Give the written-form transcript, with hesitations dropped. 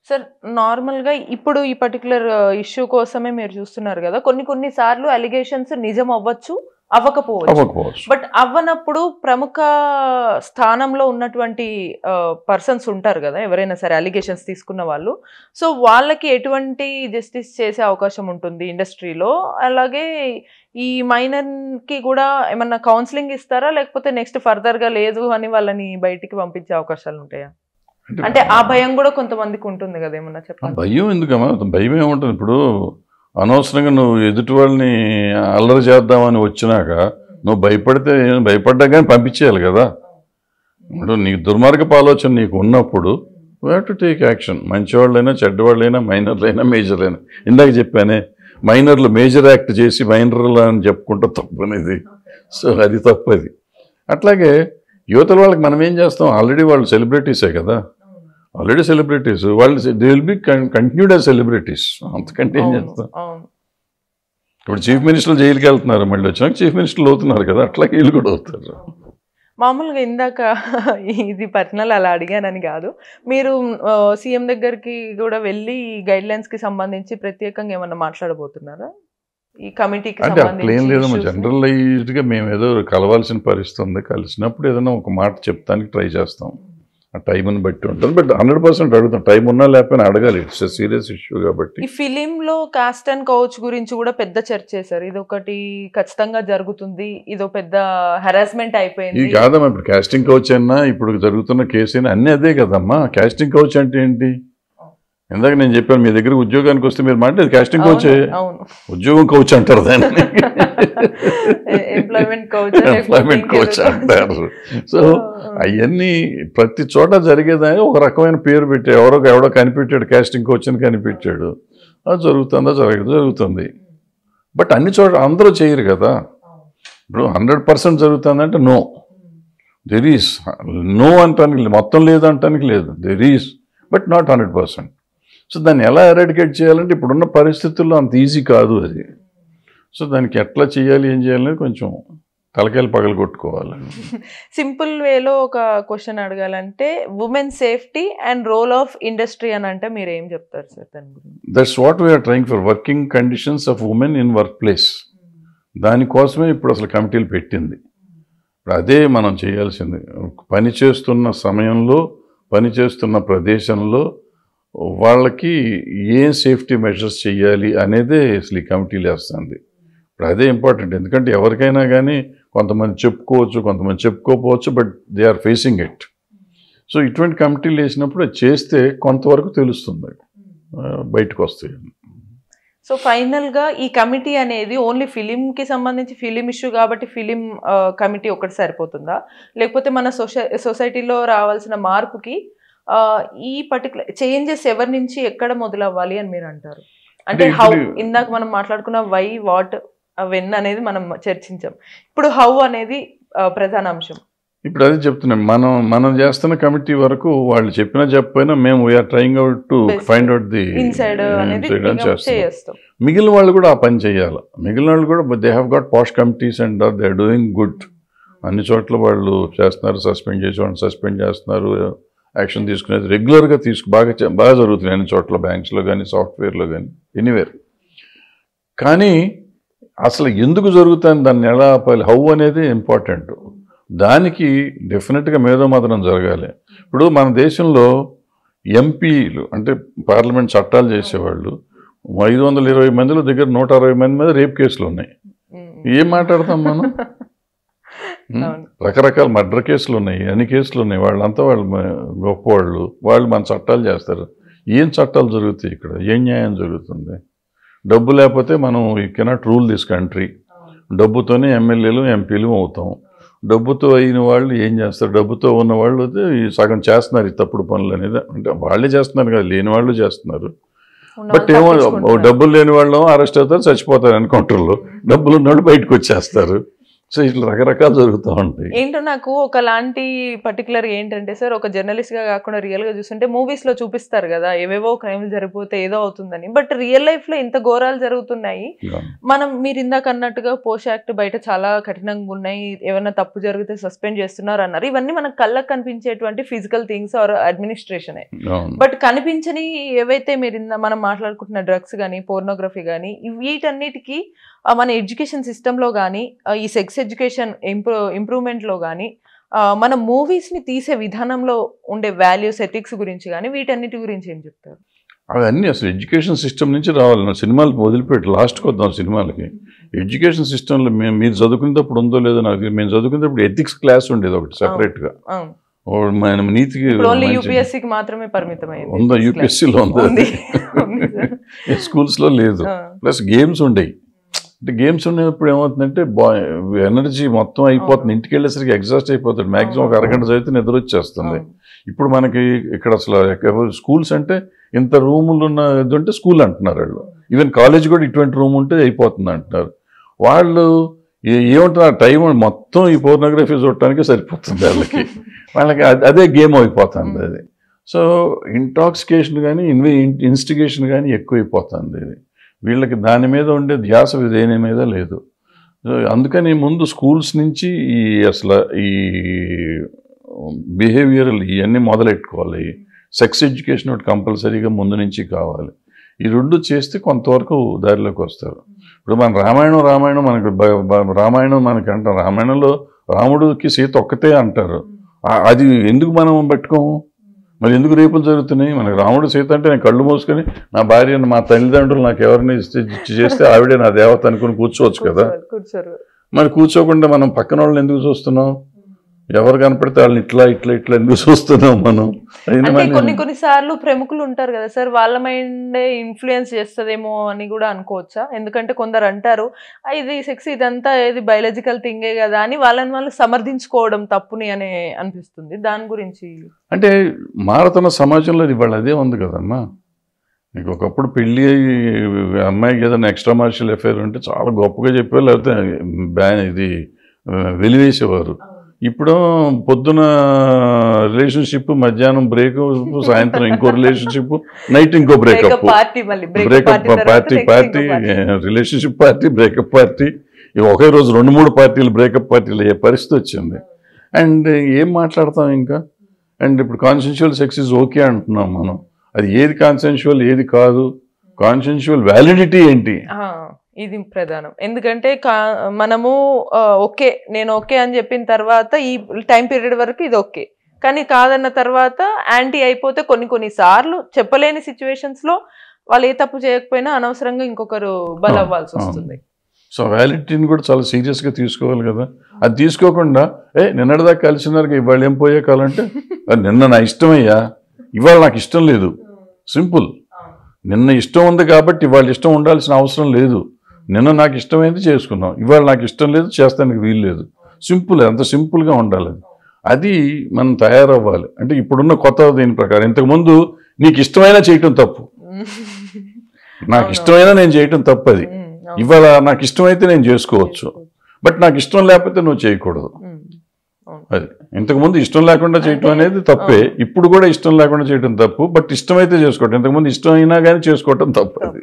Sir నార్మల్‌గా ఇప్పుడు ఈ పర్టిక్యులర్ ఇష్యూ కోసమే మీరు చూస్తున్నారు గదా! కొన్ని సార్లు అలిగేషన్స్ నిజం అవ్వచ్చు, అవ్వకపోవచ్చు. బట్ అవ్వనప్పుడు ప్రముఖ స్థానంలో ఉన్నటువంటి పర్సన్స్ ఉంటారు గదా! ఎవరైనా సరే అలిగేషన్స్ తీసుకున్న వాళ్ళు. సో, వాళ్ళకి ఎటువంటి జస్టిస్ చేసే అవకాశం ఉంటుంది ఇండస్ట్రీలో? అలాగే ఈ మైనర్‌కి గూడా ఏమన్నా కౌన్సెలింగ్ ఇస్తారా? లేకపోతే నెక్స్ట్ ఫర్దర్‌గా లేదు అని వాళ్ళని బయటికి పంపించే అవకాశాలుంటాయా? అంటే ఆ భయం కూడా కొంతమందికి ఉంటుంది కదా, ఏమన్నా చెప్పండి. భయం ఎందుకమ్మా? భయం ఏముంటుంది? ఇప్పుడు అనవసరంగా నువ్వు ఎదుటి వాళ్ళని అల్లరి చేద్దామని వచ్చినాక నువ్వు భయపడ్డా కానీ పంపించేయాలి కదా. ఇప్పుడు నీకు దుర్మార్గపు ఆలోచన నీకు ఉన్నప్పుడు you have to take action. మంచివాళ్ళైనా చెడ్డవాళ్ళైనా మైనర్లైనా మేజర్లైనా. ఇందాక చెప్పానే మైనర్లు మేజర్ యాక్ట్ చేసి మైనర్లు అని చెప్పుకుంటా తప్పు అనేది. సో అది తప్పు. అది అట్లాగే యువతల వాళ్ళకి మనం ఏం చేస్తాం? ఆల్రెడీ వాళ్ళు సెలబ్రిటీసే కదా, ఆల్రెడీ సెలబ్రిటీస్ వాళ్ళు. They will be continued as celebrities. అంతకంటే ఏం చేస్తాం? ఇప్పుడు చీఫ్ మినిస్టర్లు జైలుకి వెళ్తున్నారు, మళ్ళీ వచ్చినాక చీఫ్ మినిస్టర్లు అవుతున్నారు కదా, అట్లా వీళ్ళు కూడా అవుతారు. మామూలుగా ఇందాక ఇది పర్సనల్ అలా అడిగానని కాదు, మీరు సీఎం దగ్గరికి కూడా వెళ్ళి గైడ్ లైన్స్ కి సంబంధించి ప్రత్యేకంగా ఏమన్నా మాట్లాడబోతున్నారా ఈ కమిటీకి? అంటే అట్లా ఏం లేదమ్మా, జనరలైజ్డ్గా మేము ఏదో కలవాల్సిన పరిస్థితి ఉంది, కలిసినప్పుడు ఏదైనా ఒక మాట చెప్తానికి ట్రై చేస్తాం. ఆ టైంని బట్టి ఉంటుంది. బట్ 100% అడుగుతాం. టైం ఉన్నా లేకపోయినా అడగాలి. ఇట్స్ ఎ సీరియస్ ఇష్యూ కాబట్టి. ఈ ఫిలింలో కాస్ట్ అండ్ కౌచ్ గురించి కూడా పెద్ద చర్చ చేశారు. ఇది ఒకటి ఖచ్చితంగా జరుగుతుంది, ఇదో పెద్ద హెరాస్మెంట్ అయిపోయింది. ఇది కాదమ్మా, ఇప్పుడు కాస్టింగ్ కౌచ్ అయినా ఇప్పుడు జరుగుతున్న కేసు అయినా అన్నీ అదే కదమ్మా. కాస్టింగ్ కౌచ్ అంటే ఏంటి? ఇందాక నేను చెప్పాను, మీ దగ్గర ఉద్యోగానికి వస్తే మీరు మాట్లాడేది కాస్టింగ్ కౌచే. ఉద్యోగం కౌచ్ అంటారు దాన్ని, ఎంప్లాయ్మెంట్ కౌచ్ అంటారు. సో అవన్నీ ప్రతి చోట జరిగేదాన్ని ఒక రకమైన పేరు పెట్టి ఎవడో కనిపెట్టాడు, కాస్టింగ్ కౌచ్ అని కనిపెట్టాడు. అది జరుగుతుందా? జరుగుతుంది. బట్ అన్ని చోట అందరూ చేయరు కదా. ఇప్పుడు 100% జరుగుతుందంటే నో, దెర్ ఈస్. నో అంటానికి లేదు, మొత్తం లేదు అంటానికి లేదు, there is, but not 100%. So దాన్ని ఎలా ఎరాడికేట్ చేయాలంటే ఇప్పుడున్న పరిస్థితుల్లో అంత ఈజీ కాదు అది. సో దానికి ఎట్లా చేయాలి, ఏం చేయాలని కొంచెం తలకాయలు పగలు కొట్టుకోవాలి. సింపుల్ వేలో ఒక క్వశ్చన్ అడగాలంటే, women safety and role of industry అని అంటే మీరు ఏం చెప్తారు సార్ దాని గురించి? That's what we're trying for, working conditions of women in work place. దానికోసమే ఇప్పుడు అసలు కమిటీలు పెట్టింది. అదే మనం చేయాల్సింది. పని చేస్తున్న సమయంలో, పని చేస్తున్న ప్రదేశంలో వాళ్ళకి ఏం సేఫ్టీ మెజర్స్ చేయాలి అనేదే అసలు ఈ కమిటీలు వేస్తుంది. ఇప్పుడు అదే ఇంపార్టెంట్. ఎందుకంటే ఎవరికైనా కానీ కొంతమంది చెప్పుకోవచ్చు, కొంతమంది చెప్పుకోకపోవచ్చు, but they are facing it. So ఇటువంటి కమిటీలు వేసినప్పుడు అది చేస్తే కొంతవరకు తెలుస్తుంది, బయటకు వస్తాయి. సో ఫైనల్గా ఈ కమిటీ అనేది ఓన్లీ ఫిలింకి సంబంధించి ఫిలిం ఇష్యూ కాబట్టి ఫిలిం కమిటీ ఒకటి సరిపోతుందా, లేకపోతే మన సొసైటీలో రావాల్సిన మార్పుకి ఈ పర్టికులర్ చేంజెస్ ఎవరి నుంచి ఎక్కడ మొదలవ్వాలి అని మీరు అంటారు? అంటే హౌ, ఇందాక మనం మాట్లాడుకున్న వై, వాట్, వెన్ అనేది మనం చర్చించాం. ఇప్పుడు హౌ అనేది ప్రధాన అంశం. ఇప్పుడు అదే చెప్తున్నాం. మనం చేస్తున్న కమిటీ వరకు వాళ్ళు చెప్పినా చెప్పకపోయినా మేము we're trying out to find out the inside అని చేస్తాం. మిగిలిన వాళ్ళు కూడా ఆ పని చేయాలి. మిగిలిన వాళ్ళు కూడా they have got POSH committees and they are doing good. అన్ని చోట్ల వాళ్ళు చేస్తున్నారు. సస్పెండ్ చేసి వాళ్ళని సస్పెండ్ చేస్తున్నారు, యాక్షన్ తీసుకునేది రెగ్యులర్గా బాగా జరుగుతున్నాయి అన్ని చోట్ల, బ్యాంక్స్లో కానీ, సాఫ్ట్వేర్లో కానీ, ఎనీవేర్. కానీ అసలు ఎందుకు జరుగుతుంది, దాన్ని ఎలా ఆపాలి, హౌ అనేది ఇంపార్టెంట్. దానికి డెఫినెట్గా మేధోమథనం జరగాలి. ఇప్పుడు మన దేశంలో ఎంపీలు అంటే పార్లమెంట్ చట్టాలు చేసేవాళ్ళు 520 మందిలో దగ్గర 160 మంది మీద రేప్ కేసులు ఉన్నాయి. ఏం మాట్లాడతాం మనం? రకరకాల మర్డర్ కేసులు ఉన్నాయి, అన్ని కేసులు ఉన్నాయి. వాళ్ళంతా వాళ్ళు గొప్పవాళ్ళు, వాళ్ళు మన చట్టాలు చేస్తారు. ఏం చట్టాలు జరుగుతాయి ఇక్కడ? ఏం న్యాయం జరుగుతుంది? డబ్బు లేకపోతే మనం you cannot rule this country. డబ్బుతోనే ఎమ్మెల్యేలు, ఎంపీలు అవుతాం. డబ్బుతో అయిన వాళ్ళు ఏం చేస్తారు? డబ్బుతో ఉన్న వాళ్ళు సగం చేస్తున్నారు ఈ తప్పుడు పనులు అనేది. అంటే వాళ్ళే చేస్తున్నారు కదా, లేని వాళ్ళు చేస్తున్నారు. బట్ ఏమో డబ్బులు లేని వాళ్ళు అరెస్ట్ అవుతారు, చచ్చిపోతారు ఎన్కౌంటర్లో. డబ్బులు ఉన్న వాళ్ళు బయటకు వచ్చేస్తారు. సో ఇట్లా రకరకాలు జరుగుతూ ఉంటాయి. ఏంటో నాకు ఒకలాంటి పర్టికులర్ ఏంటంటే సార్, ఒక జర్నలిస్ట్ గా కాకుండా రియల్ గా చూస్తుంటే మూవీస్ లో చూపిస్తారు కదా ఏవేవో క్రైమ్లు జరిగిపోతే ఏదో అవుతుందని, బట్ రియల్ లైఫ్ లో ఇంత ఘోరాలు జరుగుతున్నాయి. మీరు ఇందాక అన్నట్టుగా పోష్ యాక్ట్ బయట చాలా కఠినంగా ఉన్నాయి, ఏమైనా తప్పు జరిగితే సస్పెండ్ చేస్తున్నారు అన్నారు. ఇవన్నీ మనకు కళ్ళకు కనిపించేటువంటి physical things are administration. But కనిపించని ఏవైతే మనం మాట్లాడుకుంటున్న డ్రగ్స్ కానీ పోర్నోగ్రఫీ కానీ వీటన్నిటికీ మన ఎడ్యుకేషన్ సిస్టంలో కానీ ఈ సెక్స్ ఎడ్యుకేషన్ ఇంప్రూవ్మెంట్లో కానీ మన మూవీస్ని తీసే విధానంలో ఉండే వాల్యూస్ ఎథిక్స్ గురించి కానీ వీటన్నిటి గురించి ఏం చెప్తారు? అవన్నీ అసలు ఎడ్యుకేషన్ సిస్టమ్ నుంచి రావాలి. సినిమాలు వదిలిపెట్టి లాస్ట్కి వద్దాం సినిమాలకి. ఎడ్యుకేషన్ సిస్టంలో మీరు చదువుకునేటప్పుడు ఉందో లేదో నాకు, మేము చదువుకునేటప్పుడు ఎథిక్స్ క్లాస్ ఉండేది ఒకటి సెపరేట్గా. మనం నీతికి యూపీఎస్సీకి మాత్రమే పరిమితమైంది. ఉందా? యూపీఎస్సీలో ఉంది, స్కూల్స్లో లేదు. ప్లస్ గేమ్స్ ఉండేవి. అంటే గేమ్స్ ఉన్నప్పుడు ఏమవుతుందంటే ఎనర్జీ మొత్తం అయిపోతుంది, ఇంటికి వెళ్ళేసరికి ఎగ్జాస్ట్ అయిపోతుంది. మ్యాక్సిమం ఒక అరగంట చదివితే నిద్ర వచ్చేస్తుంది. ఇప్పుడు మనకి ఇక్కడ అసలు స్కూల్స్ అంటే ఇంత రూములు ఉన్నదంటే స్కూల్ అంటున్నారు వాళ్ళు. ఈవెన్ కాలేజ్ కూడా ఇటువంటి రూమ్ ఉంటే అయిపోతుంది అంటున్నారు వాళ్ళు. ఏమంటున్నారు, టైం మొత్తం ఈ పోర్నోగ్రఫీ చూడటానికి సరిపోతుంది వాళ్ళకి అదే గేమ్ అయిపోతుంది అది. సో ఇంటాక్సికేషన్ కానీ ఇన్స్టిగేషన్ కానీ ఎక్కువైపోతుంది ఇది. వీళ్ళకి దాని మీద ఉండే ధ్యాస దేని మీద లేదు. సో అందుకని ముందు స్కూల్స్ నుంచి ఈ అసలు ఈ బిహేవియరల్ ఇవన్నీ మొదలెట్టుకోవాలి. సెక్స్ ఎడ్యుకేషన్ ఒకటి కంపల్సరీగా ముందు నుంచి కావాలి. ఈ రెండు చేస్తే కొంతవరకు దారిలోకి వస్తారు. ఇప్పుడు మన రామాయణం మనకి అంటాం. రామాయణంలో రాముడికి సీత ఒక్కతే అంటారు. అది ఎందుకు మనం పెట్టుకోము? మరి ఎందుకు రేపులు జరుగుతున్నాయి? మనకి రాముడు సీత అంటే నేను కళ్ళు మూసుకొని నా భార్యను మా తల్లిదండ్రులు నాకు ఎవరిని చేస్తే ఆవిడే నా దేవత అనుకుని కూర్చోవచ్చు కదా. మరి కూర్చోకుండా మనం పక్కన వాళ్ళని ఎందుకు చూస్తున్నాం? ఎవరు కనపడితే వాళ్ళని ఇట్లా ఇట్లా ఇట్లా ఎందుకు చూస్తున్నాం మనం? కొన్నిసార్లు ప్రముఖులు ఉంటారు కదా సార్, వాళ్ళ మైండ్ ఇన్ఫ్లుయెన్స్ చేస్తుందేమో అని కూడా అనుకోవచ్చా? ఎందుకంటే కొందరు అంటారు ఇది సెక్స్ ఇదంతా ఏది బయాలజికల్ థింగే కదా అని వాళ్ళు సమర్థించుకోవడం తప్పుని అని అనిపిస్తుంది. దాని గురించి అంటే మారుతున్న సమాజంలో ఇవాళ అదే ఉంది కదమ్మా. నీకు ఒకప్పుడు పెళ్ళి అమ్మాయికి ఏదైనా ఎక్స్ట్రా మార్షియల్ అఫైర్ ఉంటే చాలా గొప్పగా చెప్పేవాళ్ళు, లేకపోతే ఇది వెలివేసేవారు. ఇప్పుడు పొద్దున రిలేషన్షిప్, మధ్యాహ్నం బ్రేక్, సాయంత్రం ఇంకో రిలేషన్షిప్, నైట్ ఇంకో breakup party, relationship party, breakup party. ఒకే రోజు 2-3 పార్టీలు బ్రేకప్ పార్టీలు అయ్యే పరిస్థితి వచ్చింది. అండ్ ఏం మాట్లాడతాం ఇంకా? అండ్ ఇప్పుడు కాన్సెన్షువల్ సెక్స్ ఇస్ ఓకే అంటున్నాం మనం. అది ఏది కాన్సెన్షువల్ ఏది కాదు, కాన్సెన్షువల్ వ్యాలిడిటీ ఏంటి, ఇది ప్రధానం. ఎందుకంటే మనము ఓకే నేను ఓకే అని చెప్పిన తర్వాత ఈ టైం పీరియడ్ వరకు ఇది ఓకే, కానీ కాదన్న తర్వాత యాంటీ అయిపోతే కొన్ని సార్లు చెప్పలేని సిచ్యువేషన్స్ లో వాళ్ళు ఏ తప్పు చేయకపోయినా అనవసరంగా ఇంకొకరు బలవ్వాల్సి వస్తుంది. సో వ్యాలిడిటీని కూడా చాలా సీరియస్గా తీసుకోవాలి కదా. అది తీసుకోకుండా నిన్నటిదాకా కలిసినారు ఇవాళ ఏం పోయే కాలంటే నిన్న నా ఇష్టమయ్యా, ఇవాళ నాకు ఇష్టం లేదు. సింపుల్. నిన్న ఇష్టం ఉంది కాబట్టి ఇవాళ ఇష్టం ఉండాల్సిన అవసరం లేదు. నిన్న నాకు ఇష్టమైంది చేసుకున్నాం, ఇవాళ నాకు ఇష్టం లేదు చేస్తానికి వీలు లేదు. సింపుల్. అంత సింపుల్గా ఉండాలి. అది మనం తయారవ్వాలి. అంటే ఇప్పుడున్న కొత్త దీని ప్రకారం ఇంతకుముందు నీకు ఇష్టమైనా చేయటం తప్పు, నాకు ఇష్టమైనా నేను చేయటం తప్పు. అది ఇవాళ నాకు ఇష్టమైతే నేను చేసుకోవచ్చు, బట్ నాకు ఇష్టం లేకపోతే నువ్వు చేయకూడదు. అది ఇంతకుముందు ఇష్టం లేకుండా చేయటం అనేది తప్పే, ఇప్పుడు కూడా ఇష్టం లేకుండా చేయటం తప్పు, బట్ ఇష్టమైతే చేసుకోవటం. ఇంతకుముందు ఇష్టం అయినా కానీ చేసుకోవటం తప్పు. అది